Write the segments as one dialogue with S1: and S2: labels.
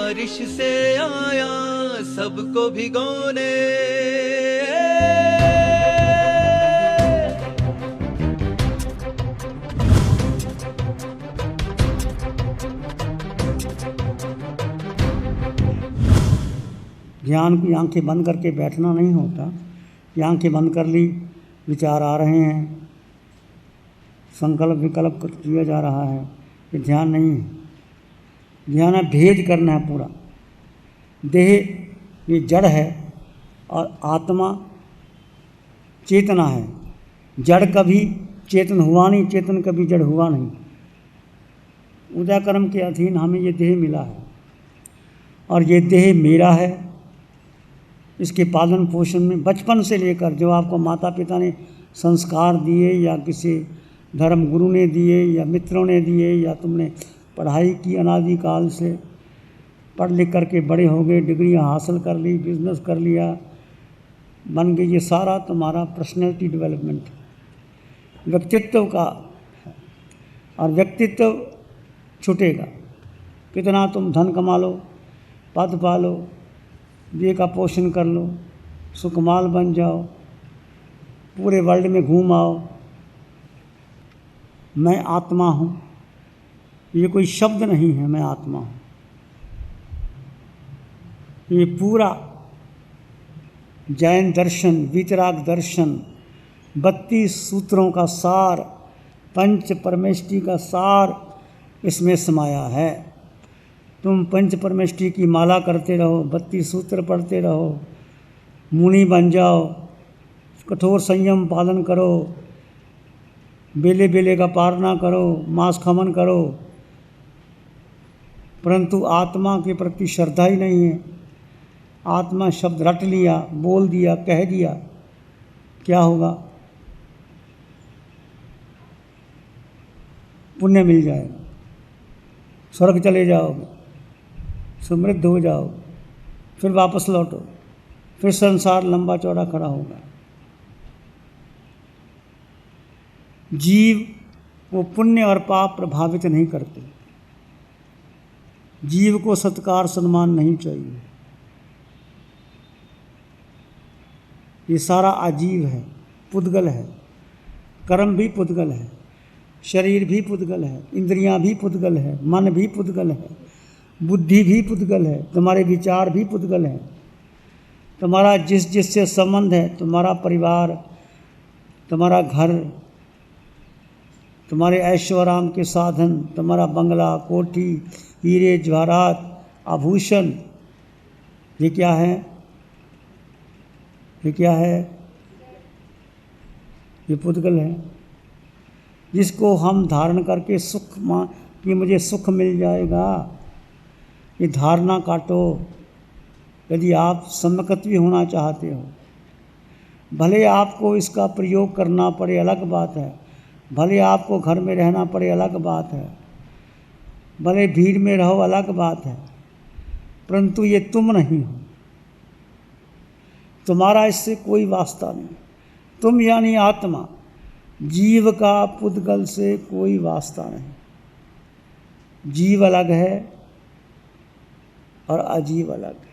S1: बारिश से आया सबको भिगोने।
S2: ध्यान की आंखें बंद करके बैठना नहीं होता। ये आंखें बंद कर ली, विचार आ रहे हैं, संकल्प विकल्प किया जा रहा है, ये ध्यान नहीं है। ध्यान है भेद करना है पूरा। देह ये जड़ है और आत्मा चेतना है। जड़ कभी चेतन हुआ नहीं, चेतन कभी जड़ हुआ नहीं। उदयकर्म के अधीन हमें ये देह मिला है और ये देह मेरा है। इसके पालन पोषण में बचपन से लेकर जो आपको माता पिता ने संस्कार दिए या किसी धर्म गुरु ने दिए या मित्रों ने दिए या तुमने पढ़ाई की अनादिकाल से, पढ़ लिख करके बड़े हो गए, डिग्रियां हासिल कर ली, बिजनेस कर लिया, बन गए, ये सारा तुम्हारा पर्सनैलिटी डेवलपमेंट व्यक्तित्व का है। और व्यक्तित्व छूटेगा कितना तुम धन कमा लो, पद पा लो, देह का पोषण कर लो, सुकमाल बन जाओ, पूरे वर्ल्ड में घूम आओ, मैं आत्मा हूँ, ये कोई शब्द नहीं है, मैं आत्मा हूँ। ये पूरा जैन दर्शन, वीतराग दर्शन, 32 सूत्रों का सार, पंच परमेष्टि का सार इसमें समाया है। तुम पंच परमेष्टि की माला करते रहो, 32 सूत्र पढ़ते रहो, मुनि बन जाओ, कठोर संयम पालन करो, बेले बेले का पारना करो, मांस खमन करो, परंतु आत्मा के प्रति श्रद्धा ही नहीं है। आत्मा शब्द रट लिया, बोल दिया, कह दिया, क्या होगा? पुण्य मिल जाएगा, स्वर्ग चले जाओगे, समृद्ध हो जाओ, फिर वापस लौटो, फिर संसार लंबा चौड़ा खड़ा होगा। जीव को पुण्य और पाप प्रभावित नहीं करते। जीव को सत्कार सम्मान नहीं चाहिए। ये सारा अजीव है, पुद्गल है, कर्म भी पुद्गल है, शरीर भी पुद्गल है, इंद्रियां भी पुद्गल है, मन भी पुद्गल है, बुद्धि भी पुद्गल है, तुम्हारे विचार भी पुद्गल है, तुम्हारा जिससे संबंध है, तुम्हारा परिवार, तुम्हारा घर, तुम्हारे ऐश्वर्याम के साधन, तुम्हारा बंगला, कोठी, हीरे जवाहरात, आभूषण, ये क्या है? ये क्या है? ये पुद्गल है, जिसको हम धारण करके सुख कि मुझे सुख मिल जाएगा, ये धारणा काटो। यदि आप सम्यकत्वी होना चाहते हो, भले आपको इसका प्रयोग करना पड़े अलग बात है, भले आपको घर में रहना पड़े अलग बात है, भले भीड़ में रहो अलग बात है, परंतु ये तुम नहीं हो। तुम्हारा इससे कोई वास्ता नहीं। तुम यानी आत्मा, जीव का पुद्गल से कोई वास्ता नहीं। जीव अलग है और अजीव अलग है।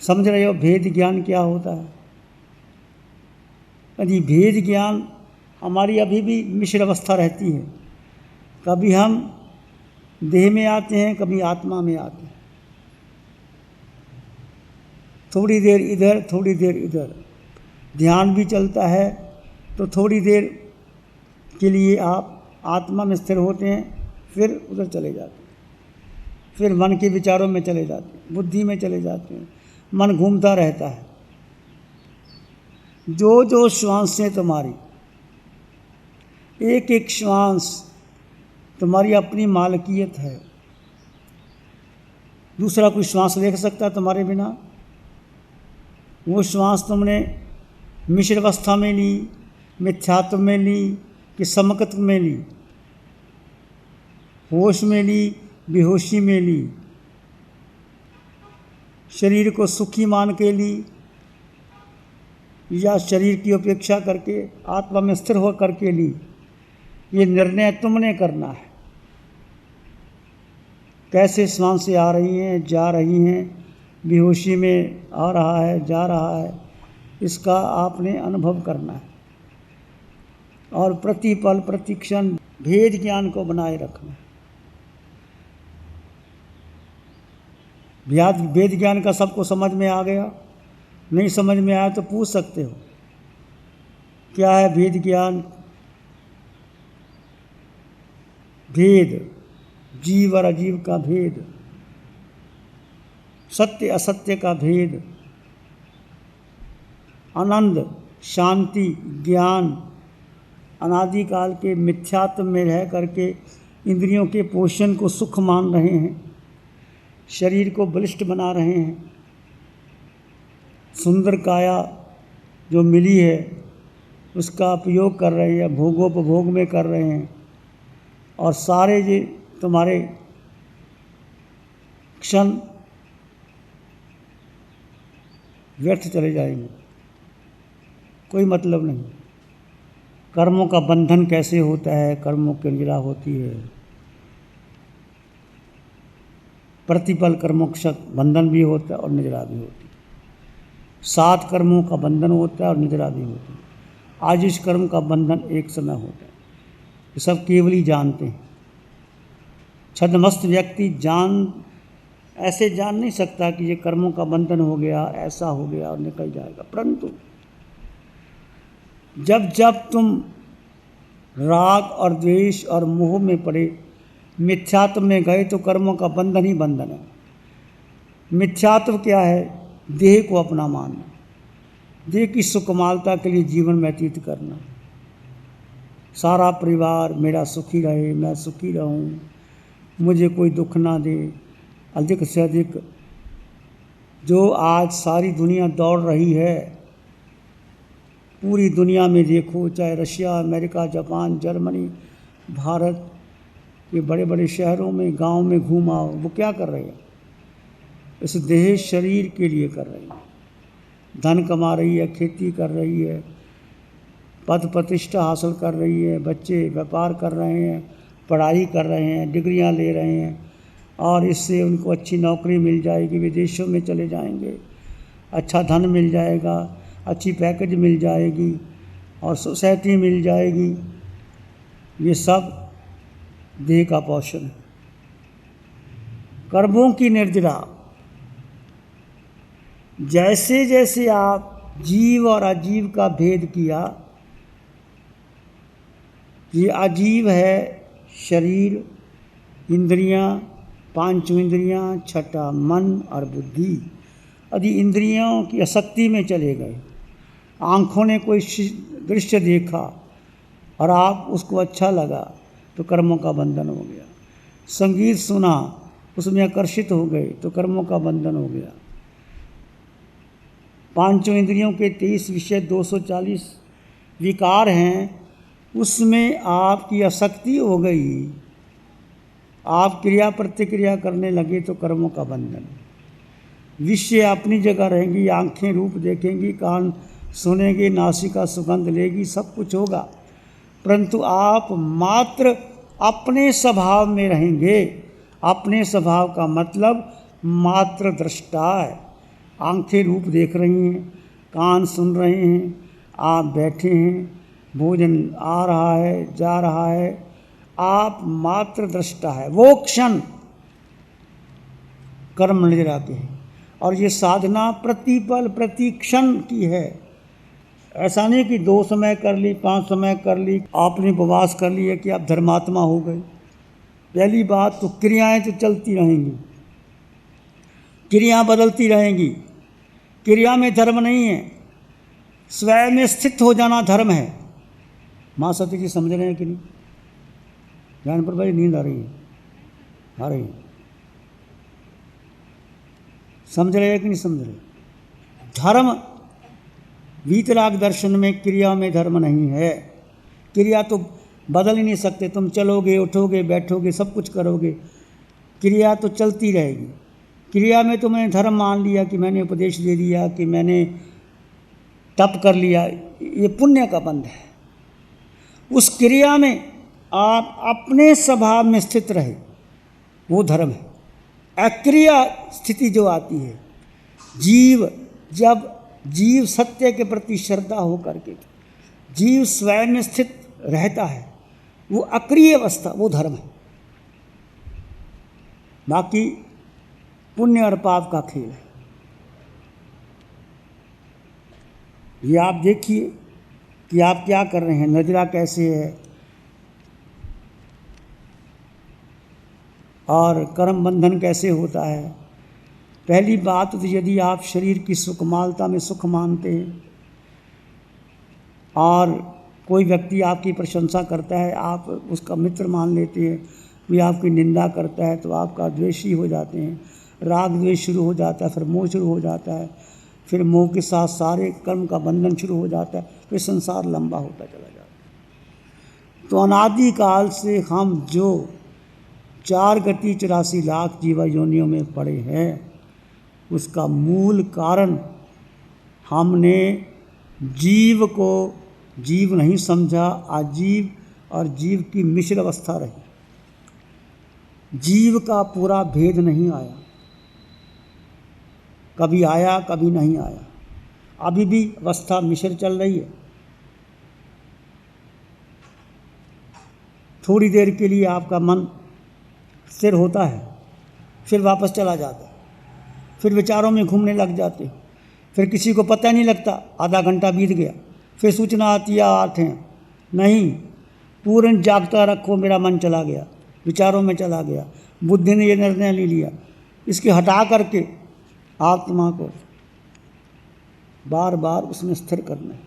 S2: समझ रहे हो भेद ज्ञान क्या होता है? यदि भेद ज्ञान हमारी अभी भी मिश्र अवस्था रहती है, कभी हम देह में आते हैं, कभी आत्मा में आते हैं, थोड़ी देर इधर, थोड़ी देर इधर, ध्यान भी चलता है तो थोड़ी देर के लिए आप आत्मा में स्थिर होते हैं, फिर उधर चले जाते हैं, फिर मन के विचारों में चले जाते हैं, बुद्धि में चले जाते हैं, मन घूमता रहता है। जो जो श्वासें तुम्हारी, एक एक श्वास तुम्हारी अपनी मालकियत है। दूसरा कोई श्वास ले सकता है तुम्हारे बिना? वो श्वास तुमने मिश्र अवस्था में ली, मिथ्यात्व में ली कि समकत्व में ली, होश में ली, बेहोशी में ली, शरीर को सुखी मान के ली या शरीर की उपेक्षा करके आत्मा में स्थिर हो करके ली, ये निर्णय तुमने करना है। कैसे श्वास से आ रही हैं, जा रही हैं, बेहोशी में आ रहा है, जा रहा है, इसका आपने अनुभव करना है। और प्रतिपल प्रतिक्षण भेद ज्ञान को बनाए रखना। वेद ज्ञान का सबको समझ में आ गया? नहीं समझ में आया तो पूछ सकते हो, क्या है वेद ज्ञान? भेद, जीव और अजीव का भेद, सत्य असत्य का भेद, आनंद, शांति, ज्ञान, अनादिकाल के मिथ्यात्व में रह करके इंद्रियों के पोषण को सुख मान रहे हैं, शरीर को बलिष्ठ बना रहे हैं। सुंदर काया जो मिली है उसका उपयोग कर रहे हैं, भोगोपभोग में कर रहे हैं, और सारे ये तुम्हारे क्षण व्यर्थ चले जाएंगे, कोई मतलब नहीं। कर्मों का बंधन कैसे होता है? कर्मों की निद्रा होती है, प्रतिपल कर्मों का बंधन भी होता है और निद्रा भी होती है। 7 कर्मों का बंधन होता है और निद्रा भी होती है। आज इस कर्म का बंधन एक समय होता है, ये सब केवल ही जानते हैं। छद्मस्त व्यक्ति ऐसे जान नहीं सकता कि ये कर्मों का बंधन हो गया, ऐसा हो गया और निकल जाएगा। परंतु जब जब तुम राग और द्वेष और मोह में पड़े, मिथ्यात्व में गए, तो कर्मों का बंधन ही बंधन है। मिथ्यात्व क्या है? देह को अपना मानना, देह की सुकमालता के लिए जीवन व्यतीत करना। सारा परिवार मेरा सुखी रहे, मैं सुखी रहूं, मुझे कोई दुख ना दे, अधिक से अधिक। जो आज सारी दुनिया दौड़ रही है, पूरी दुनिया में देखो, चाहे Russia, America, Japan, Germany, Bharat के बड़े बड़े शहरों में, गांव में घूम आओ, वो क्या कर रहे हैं? इस देह शरीर के लिए कर रही है। धन कमा रही है, खेती कर रही है, पद प्रतिष्ठा हासिल कर रही है, बच्चे व्यापार कर रहे हैं, पढ़ाई कर रहे हैं, डिग्रियां ले रहे हैं, और इससे उनको अच्छी नौकरी मिल जाएगी, विदेशों में चले जाएंगे, अच्छा धन मिल जाएगा, अच्छी पैकेज मिल जाएगी और सोसाइटी मिल जाएगी। ये सब देह का पोषण है। कर्मों की निर्जरा, जैसे जैसे आप जीव और अजीव का भेद किया, ये अजीव है शरीर, इंद्रियां, 5 इंद्रियां, छठा मन और बुद्धि। यदि इंद्रियों की आसक्ति में चले गए, आँखों ने कोई दृश्य देखा और आप उसको अच्छा लगा, तो कर्मों का बंधन हो गया। संगीत सुना, उसमें आकर्षित हो गए, तो कर्मों का बंधन हो गया। 5 इंद्रियों के 23 विषय 240 विकार हैं, उसमें आपकी आसक्ति हो गई, आप क्रिया प्रतिक्रिया करने लगे, तो कर्मों का बंधन। विषय अपनी जगह रहेंगी, आंखें रूप देखेंगी, कान सुनेंगे, नासिका सुगंध लेगी, सब कुछ होगा, परंतु आप मात्र अपने स्वभाव में रहेंगे। अपने स्वभाव का मतलब मात्र दृष्टा है। आंखें रूप देख रही हैं, कान सुन रहे हैं, आप बैठे हैं, भोजन आ रहा है, जा रहा है, आप मात्र दृष्टा है। वो क्षण कर्म निद्रा के हैं, और ये साधना प्रतिपल प्रतिक्षण की है। ऐसा नहीं कि 2 समय कर ली, 5 समय कर ली, आपने उपवास कर लिया कि आप धर्मात्मा हो गए। पहली बात तो क्रियाएं तो चलती रहेंगी, क्रिया बदलती रहेंगी, क्रिया में धर्म नहीं है, स्वयं में स्थित हो जाना धर्म है। माँ सती जी समझ रहे हैं कि नहीं? ज्ञान पर भाई नींद आ रही है, आ रही है, समझ रहे हैं कि नहीं समझ रहे? धर्म वीतराग दर्शन में क्रिया में धर्म नहीं है। क्रिया तो बदल ही नहीं सकते, तुम चलोगे, उठोगे, बैठोगे, सब कुछ करोगे, क्रिया तो चलती रहेगी। क्रिया में तो मैंने धर्म मान लिया कि मैंने उपदेश दे दिया, कि मैंने तप कर लिया, ये पुण्य का बंध है। उस क्रिया में आप अपने स्वभाव में स्थित रहे, वो धर्म है। अक्रिय स्थिति जो आती है, जब जीव सत्य के प्रति श्रद्धा हो करके जीव स्वयं में स्थित रहता है, वो अक्रिय अवस्था, वो धर्म है। बाकी पुण्य और पाप का खेल है। ये आप देखिए कि आप क्या कर रहे हैं, नजरा कैसे है और कर्म बंधन कैसे होता है। पहली बात तो यदि आप शरीर की सुकमालता में सुख मानते हैं और कोई व्यक्ति आपकी प्रशंसा करता है, आप उसका मित्र मान लेते हैं, कोई आपकी निंदा करता है तो आपका द्वेषी हो जाते हैं, राग द्वेष शुरू हो जाता है, फिर मोह शुरू हो जाता है, फिर मोह के साथ सारे कर्म का बंधन शुरू हो जाता है, फिर संसार लंबा होता चला जाता है। तो अनादिकाल से हम जो 4 गति 84 लाख जीवा योनियों में पड़े हैं, उसका मूल कारण हमने जीव को जीव नहीं समझा, अजीव और जीव की मिश्र अवस्था रही। जीव का पूरा भेद नहीं आया, कभी आया कभी नहीं आया, अभी भी अवस्था मिश्र चल रही है। थोड़ी देर के लिए आपका मन स्थिर होता है, फिर वापस चला जाता है, फिर विचारों में घूमने लग जाते, फिर किसी को पता नहीं लगता आधा घंटा बीत गया, फिर सूचना आती है 8 हैं, नहीं, पूर्ण जागता रखो, मेरा मन चला गया, विचारों में चला गया, बुद्धि ने ये निर्णय ले लिया। इसके हटा करके आत्मा को बार बार उसमें स्थिर करना है।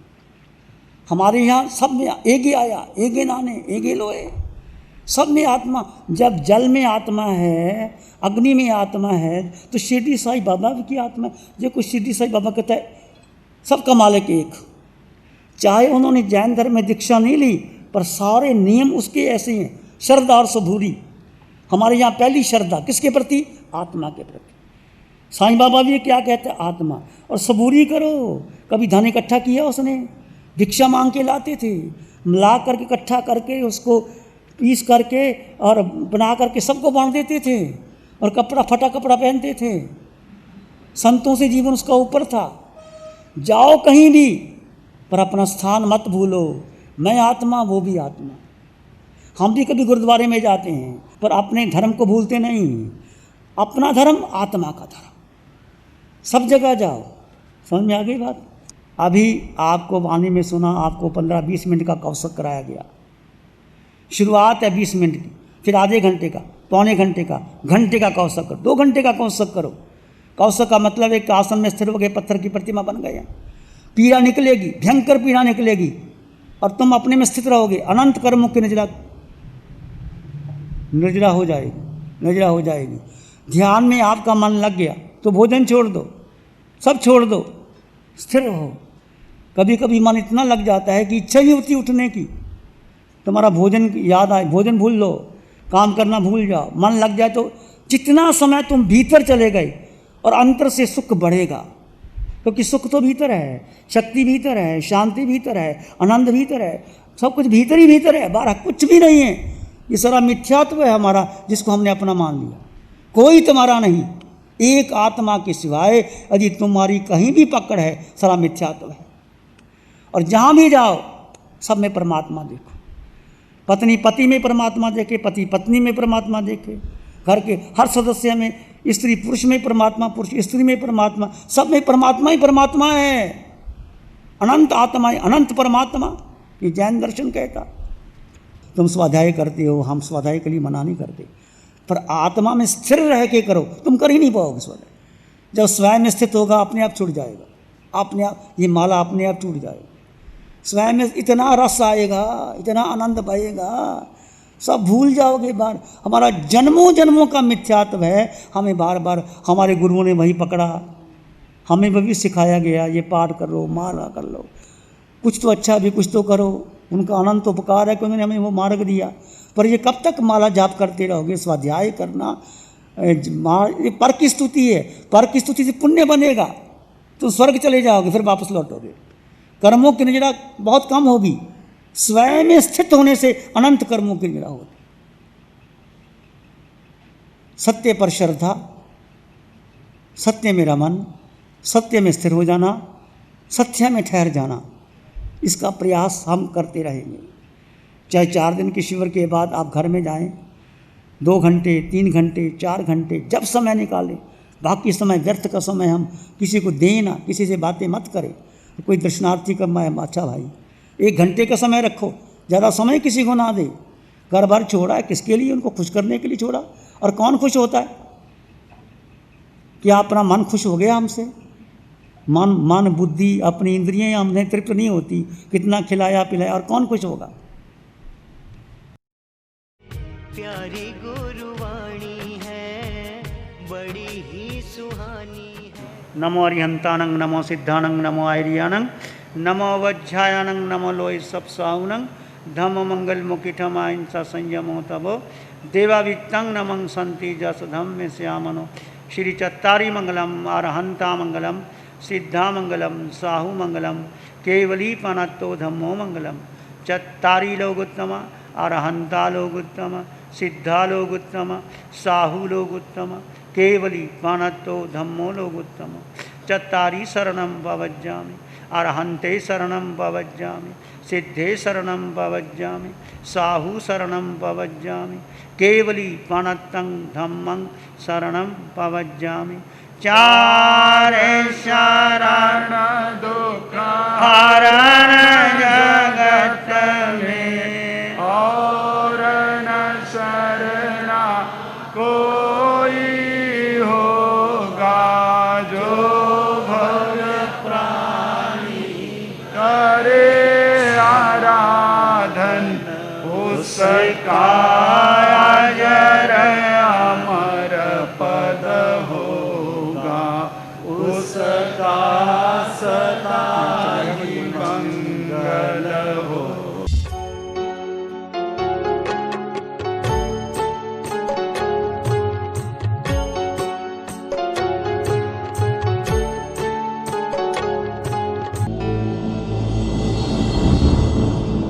S2: हमारे यहाँ सब में एक ही आया, एक ही नाने, एक ही लोहे, सब में आत्मा। जब जल में आत्मा है, अग्नि में आत्मा है, तो शिरडी साईं बाबा की आत्मा है। जो कुछ शिरडी साईं बाबा कहता है सबका मालिक एक। चाहे उन्होंने जैन धर्म में दीक्षा नहीं ली, पर सारे नियम उसके ऐसे हैं। श्रद्धा और सबूरी, हमारे यहाँ पहली श्रद्धा किसके प्रति? आत्मा के प्रति। साईं बाबा भी क्या कहते हैं? आत्मा। और सबूरी करो। कभी धन इकट्ठा किया उसने, भिक्षा मांग के लाते थे, ला करके इकट्ठा करके उसको पीस करके और बना करके सबको बांट देते थे, और कपड़ा फटा कपड़ा पहनते थे। संतों से जीवन उसका ऊपर था। जाओ कहीं भी, पर अपना स्थान मत भूलो। मैं आत्मा, वो भी आत्मा। हम भी कभी गुरुद्वारे में जाते हैं, पर अपने धर्म को भूलते नहीं। अपना धर्म आत्मा का धर्म, सब जगह जाओ। समझ में आ गई बात? अभी आपको वाणी में सुना, आपको 15-20 मिनट का कौशक कराया गया। शुरुआत है 20 मिनट की, फिर आधे घंटे का, पौने घंटे का, घंटे का कौशक करो, 2 घंटे का कौशक करो। कौशक का मतलब एक आसन में स्थिर हो गए, पत्थर की प्रतिमा बन गए। पीड़ा निकलेगी, भयंकर पीड़ा निकलेगी, और तुम अपने में स्थित रहोगे। अनंत कर्मों की नजरा हो जाएगी, नजरा हो जाएगी। ध्यान में आपका मन लग गया तो भोजन छोड़ दो, सब छोड़ दो, स्थिर रहो। कभी कभी मन इतना लग जाता है कि इच्छा ही होती उठने की, तुम्हारा भोजन याद आए, भोजन भूल लो, काम करना भूल जाओ, मन लग जाए तो जितना समय तुम भीतर चले गए और अंतर से सुख बढ़ेगा। क्योंकि सुख तो भीतर है, शक्ति भीतर है, शांति भीतर है, आनंद भीतर है, सब कुछ भीतर ही भीतर है, बाहर कुछ भी नहीं है। ये सारा मिथ्यात्व है हमारा, जिसको हमने अपना मान लिया। कोई तुम्हारा नहीं, एक आत्मा के सिवाय यदि तुम्हारी कहीं भी पकड़ है, सारा मिथ्यात्व है। और जहाँ भी जाओ सब में परमात्मा देखो। पत्नी पति में परमात्मा देखे, पति पत्नी में परमात्मा देखे, घर के हर सदस्य में, स्त्री पुरुष में परमात्मा, पुरुष स्त्री में परमात्मा, सब में परमात्मा ही परमात्मा है। अनंत आत्मा है, अनंत परमात्मा, ये जैन दर्शन कहता। तुम स्वाध्याय करते हो, हम स्वाध्याय के लिए मना नहीं करते, पर आत्मा में स्थिर रह के करो। तुम कर ही नहीं पाओगे स्वाध्याय। जब स्वयं में स्थित होगा, अपने आप छूट जाएगा, अपने आप ये माला अपने आप टूट जाएगा। स्वयं में इतना रस आएगा, इतना आनंद पाएगा, सब भूल जाओगे। बार हमारा जन्मों जन्मों का मिथ्यात्व है, हमें बार बार हमारे गुरुओं ने वही पकड़ा, हमें वही सिखाया गया, ये पाठ कर लो, माला कर लो, कुछ तो अच्छा भी कुछ तो करो। उनका अनंत उपकार है कि उन्होंने हमें वो मार्ग दिया। पर ये कब तक माला जाप करते रहोगे? स्वाध्याय करना ये पर की स्तुति है, पर की स्तुति से पुण्य बनेगा, तो स्वर्ग चले जाओगे, फिर वापस लौटोगे। कर्मों की नजरा बहुत कम होगी, स्वयं में स्थित होने से अनंत कर्मों की नजरा होगी। सत्य पर श्रद्धा, सत्य मेरा मन, सत्य में स्थिर हो जाना, सत्य में ठहर जाना, इसका प्रयास हम करते रहेंगे। चाहे 4 दिन के शिविर के बाद आप घर में जाएं, 2 घंटे, 3 घंटे, 4 घंटे, जब समय निकालें, बाकी समय व्यर्थ का समय हम किसी को दें ना, किसी से बातें मत करें। कोई दर्शनार्थी का मैं अच्छा भाई 1 घंटे का समय रखो, ज़्यादा समय किसी को ना दे। घर भर छोड़ा है किसके लिए? उनको खुश करने के लिए छोड़ा। और कौन खुश होता है? क्या अपना मन खुश हो गया हमसे? मन बुद्धि अपनी इंद्रियां हमने तृप्त नहीं होती, कितना खिलाया पिलाया, और कौन खुश होगा?
S3: प्यारी गुरुवाणी है, बड़ी ही सुहानी है।
S2: नमो अरिहंतानंग, नमो सिद्धानंग, नमो आयरियानंग, नमो वज्झायानंग, नमो लोय सप्साउनंग, धम्म मंगल मुकिठम अहिंसा संयमो तबो देवावित्तं नमं संति जस धम्म श्यामनो। श्री चत्तारी मंगलम, अरहंता मंगलम, सिद्धा मंगलम, साहु मंगलम, केवली पनत्तो धम्मो मंगलम। चत्तारी लोग उत्तम, अरहंता लोग उत्तम, सिद्धा लोग उत्तम, साहु लोग उत्तम, केवली पनत्तो धम्मो लोग उत्तम। चत्तारी शरणं पवज्जामि, अरहंते शरणं पवज्जामि, सिद्धे शरणं पवज्जामि, साहु शरणं पवज्जामि, केवली पनत्तं धम्मं शरणं पवज्जामि। चारे शरणं